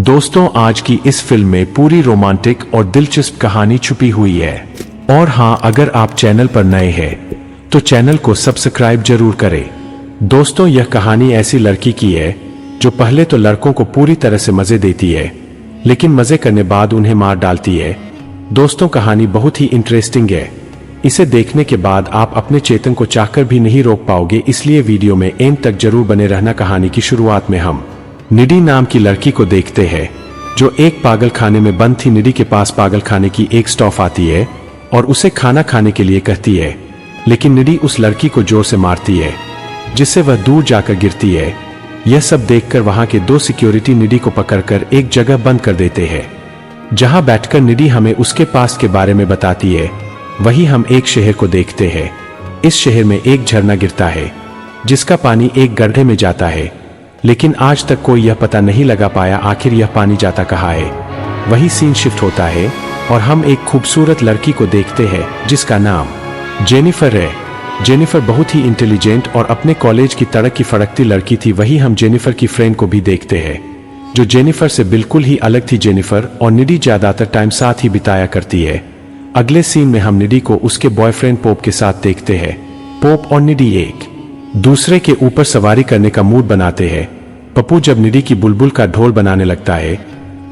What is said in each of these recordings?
दोस्तों, आज की इस फिल्म में पूरी रोमांटिक और दिलचस्प कहानी छुपी हुई है। और हाँ, अगर आप चैनल पर नए हैं तो चैनल को सब्सक्राइब जरूर करें। दोस्तों, यह कहानी ऐसी लड़की की है जो पहले तो लड़कों को पूरी तरह से मजे देती है, लेकिन मजे करने बाद उन्हें मार डालती है। दोस्तों, कहानी बहुत ही इंटरेस्टिंग है। इसे देखने के बाद आप अपने चेतन को चाहकर भी नहीं रोक पाओगे, इसलिए वीडियो में एंड तक जरूर बने रहना। कहानी की शुरुआत में हम निडी नाम की लड़की को देखते हैं जो एक पागल खाने में बंद थी। निडी के पास पागल खाने की एक स्टाफ आती है और उसे खाना खाने के लिए कहती है, लेकिन निडी उस लड़की को जोर से मारती है जिससे वह दूर जाकर गिरती है। यह सब देखकर वहां के दो सिक्योरिटी निडी को पकड़कर एक जगह बंद कर देते हैं, जहां बैठकर निडी हमें उसके पास्ट के बारे में बताती है। वही हम एक शहर को देखते हैं। इस शहर में एक झरना गिरता है जिसका पानी एक गड्ढे में जाता है, लेकिन आज तक कोई यह पता नहीं लगा पाया आखिर यह पानी जाता कहाँ है। वही सीन शिफ्ट होता है और हम एक खूबसूरत लड़की को देखते हैं जिसका नाम जेनिफर है। जेनिफर बहुत ही इंटेलिजेंट और अपने कॉलेज की तड़कती फड़कती लड़की थी। वही हम जेनिफर की फ्रेंड को भी देखते हैं जो जेनिफर से बिल्कुल ही अलग थी। जेनिफर और निडी ज्यादातर टाइम साथ ही बिताया करती है। अगले सीन में हम निडी को उसके बॉयफ्रेंड पोप के साथ देखते हैं। पोप और निडी एक दूसरे के ऊपर सवारी करने का मूड बनाते हैं। पप्पू जब निडी की बुलबुल का ढोल बनाने लगता है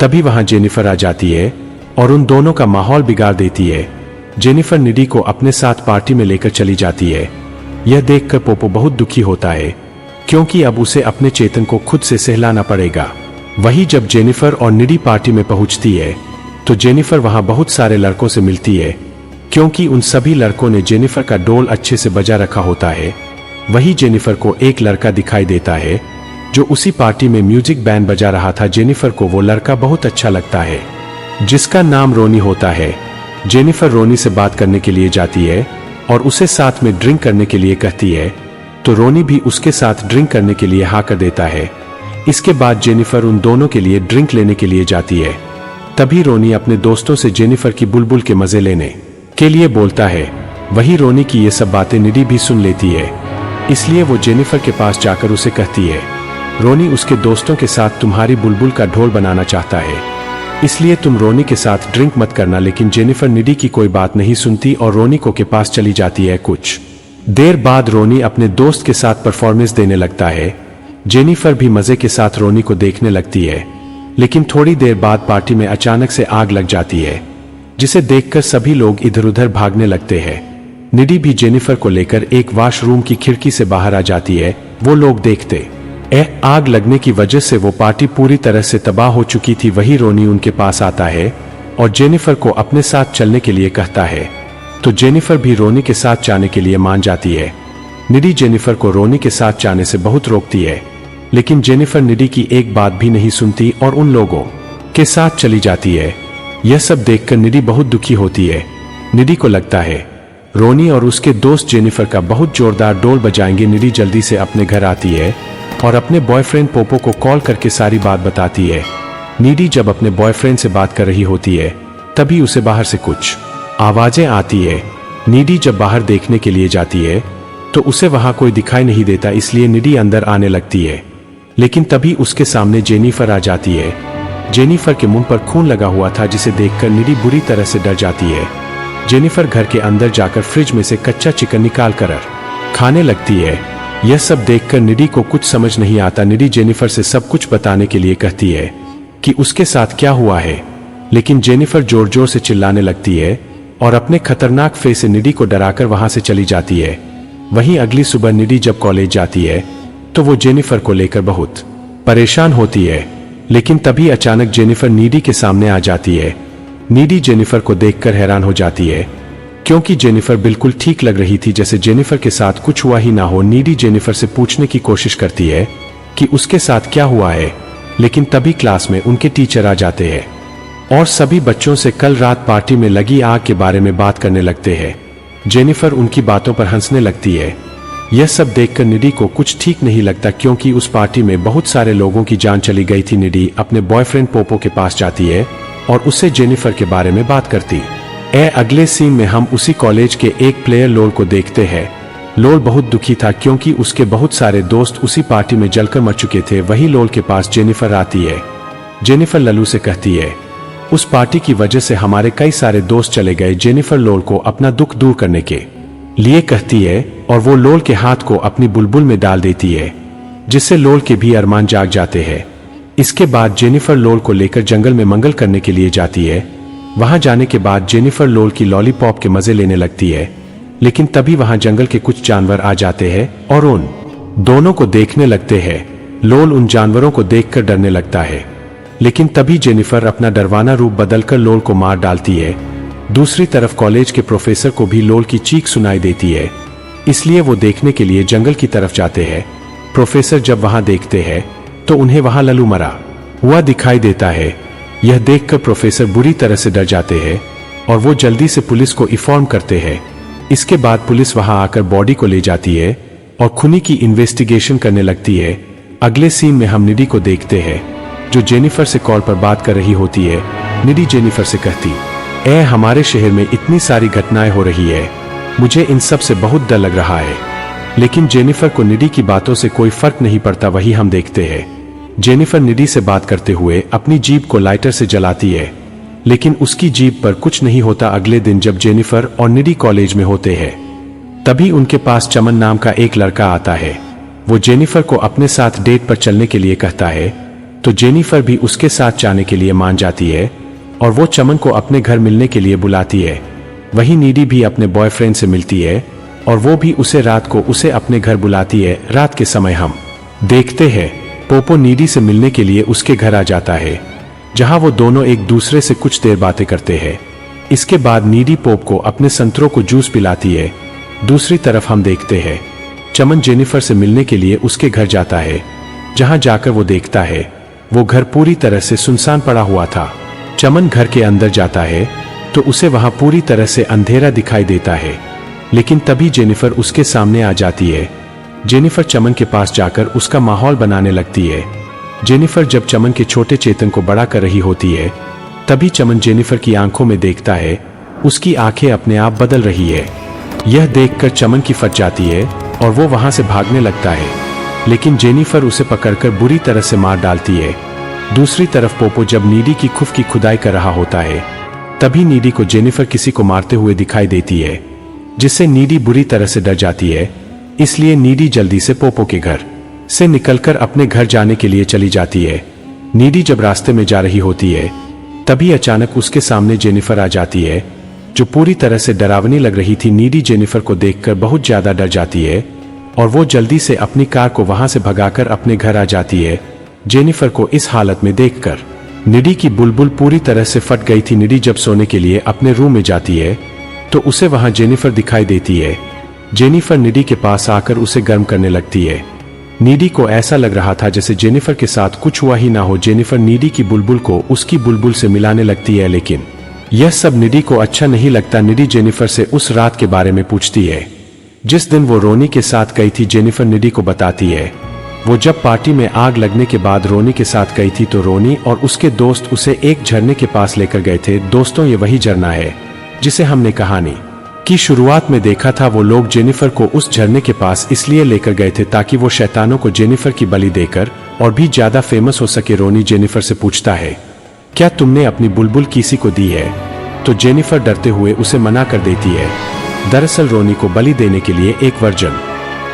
तभी वहां जेनिफर आ जाती है और उन दोनों का माहौल बिगाड़ देती है। जेनिफर निडी को अपने साथ पार्टी में लेकर चली जाती है। यह देखकर पोपो बहुत दुखी होता है क्योंकि अब उसे अपने चेतन को खुद से सहलाना पड़ेगा। वही जब जेनिफर और निडी पार्टी में पहुंचती है तो जेनिफर वहां बहुत सारे लड़कों से मिलती है क्योंकि उन सभी लड़कों ने जेनिफर का ढोल अच्छे से बजा रखा होता है। वही जेनिफर को एक लड़का दिखाई देता है जो उसी पार्टी में म्यूजिक बैंड बजा रहा था। जेनिफर को वो लड़का बहुत अच्छा लगता है जिसका नाम रोनी होता है। जेनिफर रोनी से बात करने के लिए जाती है और उसे साथ में ड्रिंक करने के लिए कहती है, तो रोनी भी उसके साथ ड्रिंक करने के लिए हाँ कर देता है। इसके बाद जेनिफर उन दोनों के लिए ड्रिंक लेने के लिए जाती है। तभी रोनी अपने दोस्तों से जेनिफर की बुलबुल के मजे लेने के लिए बोलता है। वही रोनी की ये सब बातें निडी भी सुन लेती है, इसलिए वो जेनिफर के पास जाकर उसे कहती है, रोनी उसके दोस्तों के साथ तुम्हारी बुलबुल का ढोल बनाना चाहता है, इसलिए तुम रोनी के साथ ड्रिंक मत करना। लेकिन जेनिफर निडी की कोई बात नहीं सुनती और रोनी को के पास चली जाती है। कुछ देर बाद रोनी अपने दोस्त के साथ परफॉर्मेंस देने लगता है। जेनिफर भी मजे के साथ रोनी को देखने लगती है, लेकिन थोड़ी देर बाद पार्टी में अचानक से आग लग जाती है जिसे देखकर सभी लोग इधर उधर भागने लगते हैं। निडी भी जेनिफर को लेकर एक वॉशरूम की खिड़की से बाहर आ जाती है। वो लोग देखते आग लगने की वजह से वो पार्टी पूरी तरह से तबाह हो चुकी थी। वही रोनी उनके पास आता है और जेनिफर को अपने साथ चलने के लिए कहता है, तो जेनिफर भी रोनी के साथ जाने के लिए मान जाती है। निडी जेनिफर को रोनी के साथ जाने से बहुत रोकती है, लेकिन जेनिफर निडी की एक बात भी नहीं सुनती और उन लोगों के साथ चली जाती है। यह सब देखकर निडी बहुत दुखी होती है। निडी को लगता है रोनी और उसके दोस्त जेनिफर का बहुत जोरदार ढोल बजाएंगे। निडी जल्दी से अपने घर आती है और अपने बॉयफ्रेंड पोपो को कॉल करके सारी बात बताती है। निडी जब अपने बॉयफ्रेंड से बात कर रही होती है तभी उसे बाहर से कुछ आवाजें आती है। निडी जब बाहर देखने के लिए जाती है तो उसे वहां कोई दिखाई नहीं देता, इसलिए निडी अंदर आने लगती है, लेकिन तभी उसके सामने जेनिफर आ जाती है। जेनिफर के मुंह पर खून लगा हुआ था जिसे देखकर निडी बुरी तरह से डर जाती है। जेनिफर घर के अंदर जाकर फ्रिज में से कच्चा चिकन निकाल कर खाने लगती है। यह सब देखकर निडी को कुछ समझ नहीं आता। निडी जेनिफर से सब कुछ बताने के लिए कहती है कि उसके साथ क्या हुआ है, लेकिन जेनिफर जोर जोर से चिल्लाने लगती है और अपने खतरनाक फेस से निडी को डराकर वहां से चली जाती है। वहीं अगली सुबह निडी जब कॉलेज जाती है तो वो जेनिफर को लेकर बहुत परेशान होती है, लेकिन तभी अचानक जेनिफर निडी के सामने आ जाती है। निडी जेनिफर को देखकर हैरान हो जाती है क्योंकि जेनिफर बिल्कुल ठीक लग रही थी, जैसे जेनिफर के साथ कुछ हुआ ही ना हो। निडी जेनिफर से पूछने की कोशिश करती है कि उसके साथ क्या हुआ है, लेकिन तभी क्लास में उनके टीचर आ जाते हैं और सभी बच्चों से कल रात पार्टी में लगी आग के बारे में बात करने लगते हैं। जेनिफर उनकी बातों पर हंसने लगती है। यह सब देखकर निडी को कुछ ठीक नहीं लगता क्योंकि उस पार्टी में बहुत सारे लोगों की जान चली गई थी। निडी अपने बॉयफ्रेंड पोपो के पास जाती है और उससे जेनिफर के बारे में बात करती। अगले सीन में हम उसी कॉलेज के एक प्लेयर लोल को देखते हैं। लोल बहुत दुखी था क्योंकि उसके बहुत सारे दोस्त उसी पार्टी में जलकर मर चुके थे। वही लोल के पास जेनिफर आती है जेनिफर लल्लू से कहती है, उस पार्टी की वजह से हमारे कई सारे दोस्त चले गए। जेनिफर लोल को अपना दुख दूर करने के लिए कहती है और वो लोल के हाथ को अपनी बुलबुल में डाल देती है, जिससे लोल के भी अरमान जाग जाते हैं। इसके बाद जेनिफर लोल को लेकर जंगल में मंगल करने के लिए जाती है। वहां जाने के बाद जेनिफर लोल की लॉलीपॉप के मजे लेने लगती है, लेकिन तभी वहां जंगल के कुछ जानवर आ जाते हैं और उन दोनों को देखने लगते हैं। लोल उन जानवरों को देखकर डरने लगता है, लेकिन तभी जेनिफर अपना डरवाना रूप बदलकर लोल को मार डालती है। दूसरी तरफ कॉलेज के प्रोफेसर को भी लोल की चीख सुनाई देती है, इसलिए वो देखने के लिए जंगल की तरफ जाते हैं। प्रोफेसर जब वहां देखते हैं तो उन्हें वहां लल्लू मरा हुआ दिखाई देता है। यह देखकर प्रोफेसर बुरी तरह से डर जाते हैं और वो जल्दी से पुलिस को इन्फॉर्म करते हैं। इसके बाद पुलिस वहां आकर बॉडी को ले जाती है और खूनी की इन्वेस्टिगेशन करने लगती है। अगले सीन में हम निडी को देखते हैं, जो जेनिफर से कॉल पर बात कर रही होती है। निडी जेनिफर से कहती, हमारे शहर में इतनी सारी घटनाएं हो रही है, मुझे इन सब से बहुत डर लग रहा है। लेकिन जेनिफर को निडी की बातों से कोई फर्क नहीं पड़ता। वही हम देखते हैं, जेनिफर निडी से बात करते हुए अपनी जीप को लाइटर से जलाती है, लेकिन उसकी जीप पर कुछ नहीं होता। अगले दिन जब जेनिफर और निडी कॉलेज में होते हैं, तभी उनके पास चमन नाम का एक लड़का आता है। वो जेनिफर को अपने साथ डेट पर चलने के लिए कहता है, तो जेनिफर भी उसके साथ जाने के लिए मान जाती है और वो चमन को अपने घर मिलने के लिए बुलाती है। वहीं निडी भी अपने बॉयफ्रेंड से मिलती है और वो भी उसे रात को उसे अपने घर बुलाती है। रात के समय हम देखते हैं पोपो निडी से मिलने के लिए उसके घर आ जाता है, जहां वो दोनों एक दूसरे से कुछ देर बातें करते हैं। इसके बाद निडी पोप को अपने संतरों को जूस पिलाती है। दूसरी तरफ हम देखते हैं चमन जेनिफर से मिलने के लिए उसके घर जाता है, जहां जाकर वो देखता है वो घर पूरी तरह से सुनसान पड़ा हुआ था। चमन घर के अंदर जाता है तो उसे वहां पूरी तरह से अंधेरा दिखाई देता है, लेकिन तभी जेनिफर उसके सामने आ जाती है। जेनिफर चमन के पास जाकर उसका माहौल बनाने लगती है। जेनिफर जब चमन के छोटे चेतन को बड़ा कर रही होती है, तभी चमन जेनिफर की आंखों में देखता है उसकी आंखें अपने आप बदल रही है। यह देखकर चमन की फट जाती है और वो वहां से भागने लगता है, लेकिन जेनिफर उसे पकड़कर बुरी तरह से मार डालती है। दूसरी तरफ पोपो जब निडी की खुफ की खुदाई कर रहा होता है, तभी निडी को जेनिफर किसी को मारते हुए दिखाई देती है, जिससे निडी बुरी तरह से डर जाती है। इसलिए निडी जल्दी से पोपो के घर से निकलकर अपने घर जाने के लिए चली जाती है। निडी जब रास्ते में जा रही होती है, तभी अचानक उसके सामने जेनिफर आ जाती है, जो पूरी तरह से डरावनी लग रही थी। निडी जेनिफर को देखकर बहुत ज्यादा डर जाती है और वो जल्दी से अपनी कार को वहां से भगाकर अपने घर आ जाती है। जेनिफर को इस हालत में देखकर निडी की बुलबुल पूरी तरह से फट गई थी। निडी जब सोने के लिए अपने रूम में जाती है तो उसे वहां जेनिफर दिखाई देती है। जेनिफर निडी के पास आकर उसे गर्म करने लगती है। निडी को ऐसा लग रहा था जैसे जेनिफर के साथ कुछ हुआ ही ना हो। जेनिफर निडी की बुलबुल को उसकी बुलबुल से मिलाने लगती है, लेकिन यह सब निडी को अच्छा नहीं लगता। निडी जेनिफर से उस रात के बारे में पूछती है जिस दिन वो रोनी के साथ गई थी। जेनिफर निडी को बताती है वो जब पार्टी में आग लगने के बाद रोनी के साथ गई थी, तो रोनी और उसके दोस्त उसे एक झरने के पास लेकर गए थे। दोस्तों, ये वही झरना है जिसे हमने कहानी की शुरुआत में देखा था। वो लोग जेनिफर को उस झरने के पास इसलिए लेकर गए थे ताकि वो शैतानों को जेनिफर की बलि देकर और भी ज्यादा फेमस हो सके। रोनी जेनिफर से पूछता है, क्या तुमने अपनी बुलबुल किसी को दी है? तो जेनिफर डरते हुए उसे मना कर देती है। दरअसल रोनी को बलि देने के लिए एक वर्जन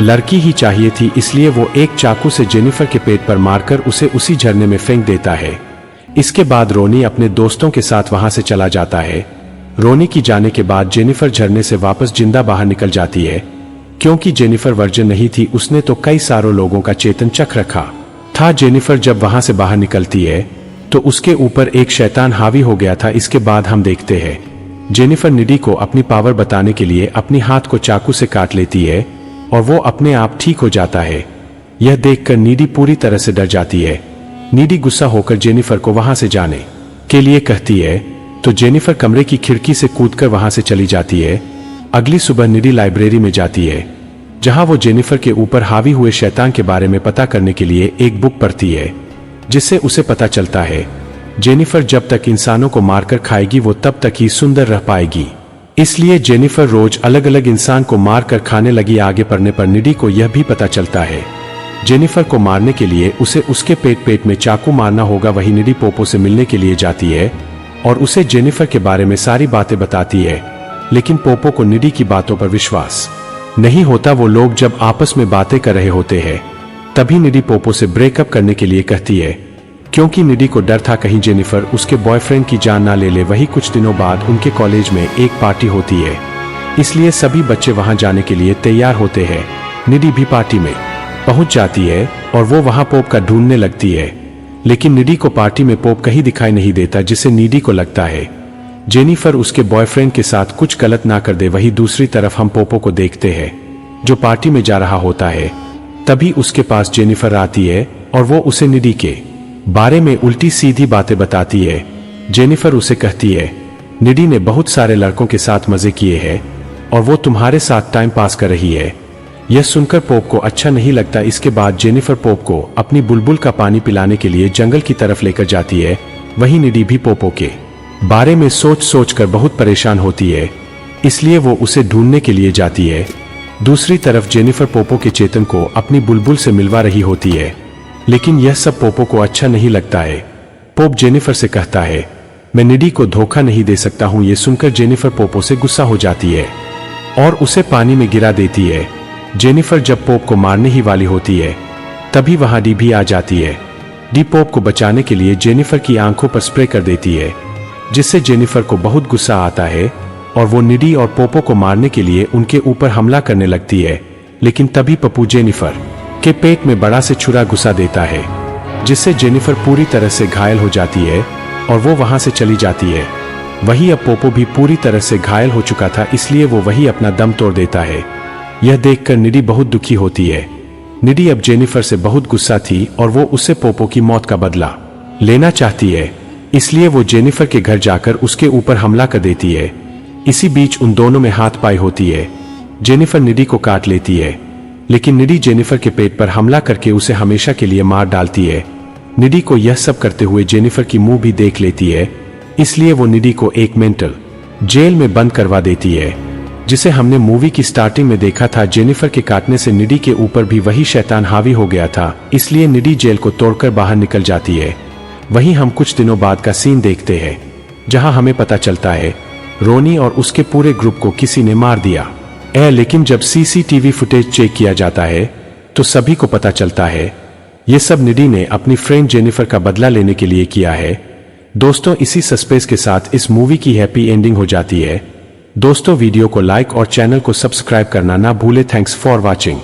लड़की ही चाहिए थी, इसलिए वो एक चाकू से जेनिफर के पेट पर मारकर उसे उसी झरने में फेंक देता है। इसके बाद रोनी अपने दोस्तों के साथ वहां से चला जाता है। रोनी की जाने के बाद जेनिफर झरने से वापस जिंदा बाहर निकल जाती है। क्योंकि जेनिफर वर्जन नहीं थी, उसने तो कई सारों लोगों का चेतन चख रखा था। जेनिफर जब वहां से बाहर निकलती है तो उसके ऊपर एक शैतान हावी हो गया था। इसके बाद हम देखते हैं जेनिफर निडी को अपनी पावर बताने के लिए अपनी हाथ को चाकू से काट लेती है और वो अपने आप ठीक हो जाता है। यह देखकर निडी पूरी तरह से डर जाती है। निडी गुस्सा होकर जेनिफर को वहां से जाने के लिए कहती है, तो जेनिफर कमरे की खिड़की से कूदकर वहां से चली जाती है। अगली सुबह निडी लाइब्रेरी में जाती है, जहां वो जेनिफर के ऊपर हावी हुए शैतान के बारे में पता करने के लिए एक बुक पढ़ती है, जिससे उसे पता चलता है जेनिफर जब तक इंसानों को मारकर खाएगी वो तब तक ही सुंदर रह पाएगी। इसलिए जेनिफर रोज अलग अलग इंसान को मार कर खाने लगी। आगे पढ़ने पर निडी को यह भी पता चलता है जेनिफर को मारने के लिए उसे उसके पेट में चाकू मारना होगा। वही निडी पोपो से मिलने के लिए जाती है और उसे जेनिफर के बारे में सारी बातें बताती है, लेकिन पोपो को निडी की बातों पर विश्वास नहीं होता। वो लोग जब आपस में बातें कर रहे होते हैं तभी निडी पोपो से ब्रेकअप करने के लिए कहती है, क्योंकि निडी को डर था कहीं जेनिफर उसके बॉयफ्रेंड की जान ना ले ले। वही कुछ दिनों बाद उनके कॉलेज में एक पार्टी होती है, इसलिए सभी बच्चे वहां जाने के लिए तैयार होते हैं। निडी भी पार्टी में पहुंच जाती है और वो वहां पोप का ढूंढने लगती है, लेकिन निडी को पार्टी में पोप कहीं दिखाई नहीं देता, जिससे निडी को लगता है जेनिफर उसके बॉयफ्रेंड के साथ कुछ गलत ना कर दे। वही दूसरी तरफ हम पोपो को देखते हैं जो पार्टी में जा रहा होता है। तभी उसके पास जेनिफर आती है और वो उसे निडी के बारे में उल्टी सीधी बातें बताती है। जेनिफर उसे कहती है, निडी ने बहुत सारे लड़कों के साथ मजे किए हैं और वो तुम्हारे साथ टाइम पास कर रही है। यह सुनकर पोप को अच्छा नहीं लगता। इसके बाद जेनिफर पोप को अपनी बुलबुल का पानी पिलाने के लिए जंगल की तरफ लेकर जाती है। वहीं निडी भी पोपो के बारे में सोच कर बहुत परेशान होती है, इसलिए वो उसे ढूंढने के लिए जाती है। दूसरी तरफ जेनिफर पोपो के चेतन को अपनी बुलबुल से मिलवा रही होती है, लेकिन यह सब पोपो को अच्छा नहीं लगता है। पोप जेनिफर से कहता है, मैं निडी को धोखा नहीं दे सकता हूं। यह सुनकर जेनिफर पोपो से गुस्सा हो जाती है और उसे पानी में गिरा देती है। जेनिफर जब पोप को मारने ही वाली होती है तभी वहां डी भी आ जाती है। डी पोप को बचाने के लिए जेनिफर की आंखों पर स्प्रे कर देती है, जिससे जेनिफर को बहुत गुस्सा आता है और वो निडी और पोपो को मारने के लिए उनके ऊपर हमला करने लगती है। लेकिन तभी पप्पू जेनिफर के पेट में बड़ा से छुरा घुसा देता है, जिससे जेनिफर पूरी तरह से घायल हो जाती है और वो वहां से चली जाती है। वही अब पोपो भी पूरी तरह से घायल हो चुका था, इसलिए वो वही अपना दम तोड़ देता है। यह देखकर निडी बहुत दुखी होती है। निडी अब जेनिफर से बहुत गुस्सा थी और वो उससे पोपो की मौत का बदला लेना चाहती है, इसलिए वो जेनिफर के घर जाकर उसके ऊपर हमला कर देती है। इसी बीच उन दोनों में हाथापाई होती है। जेनिफर निडी को काट लेती है, लेकिन निडी जेनिफर के पेट पर हमला करके उसे हमेशा के लिए मार डालती है। निडी को यह सब करते हुए जेनिफर की मुंह भी देख लेती है, इसलिए वो निडी को एक मेंटल जेल में बंद करवा देती है, जिसे हमने मूवी की स्टार्टिंग में देखा था। जेनिफर के काटने से निडी के ऊपर भी वही शैतान हावी हो गया था, इसलिए निडी जेल को तोड़कर बाहर निकल जाती है। वहीं हम कुछ दिनों बाद का सीन देखते हैं, जहां हमें पता चलता है रोनी और उसके पूरे ग्रुप को किसी ने मार दिया। लेकिन जब सीसीटीवी फुटेज चेक किया जाता है तो सभी को पता चलता है ये सब निडी ने अपनी फ्रेंड जेनिफर का बदला लेने के लिए किया है। दोस्तों, इसी सस्पेंस के साथ इस मूवी की हैप्पी एंडिंग हो जाती है। दोस्तों, वीडियो को लाइक और चैनल को सब्सक्राइब करना ना भूले। Thanks for watching.